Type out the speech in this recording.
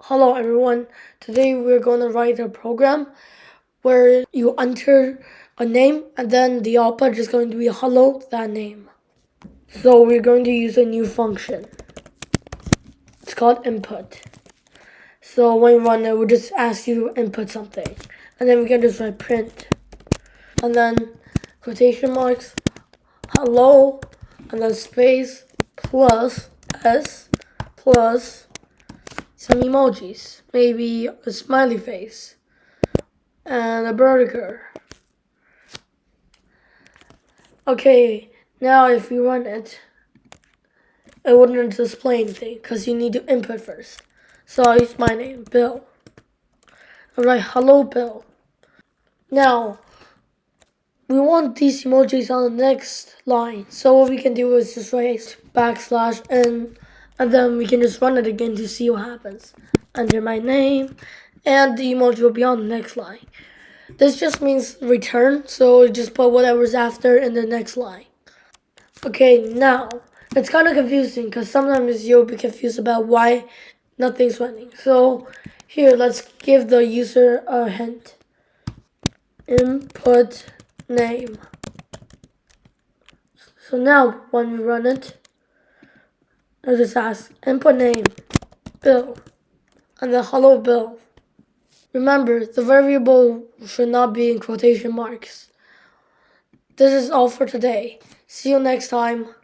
Hello everyone, today we're going to write a program where you enter a name and then the output is going to be hello, that name. So we're going to use a new function. It's called input. So when you run it, we'll just ask you to input something. And then we can just write print. And then quotation marks, hello, and then space, plus S, plus some emojis, maybe a smiley face and a burger. Okay, now if we run it, it wouldn't display anything because you need to input first. So I'll use my name, Bill. I'll write hello, Bill. Now, we want these emojis on the next line. So what we can do is just write \n, and then we can just run it again to see what happens. Enter my name, and the emoji will be on the next line. This just means return, so just put whatever's after in the next line. Okay, now, it's kind of confusing because sometimes you'll be confused about why nothing's running. So here, let's give the user a hint. Input name. So now, when we run it, I just ask input name, Bill, and then hello, Bill. Remember, the variable should not be in quotation marks. This is all for today. See you next time.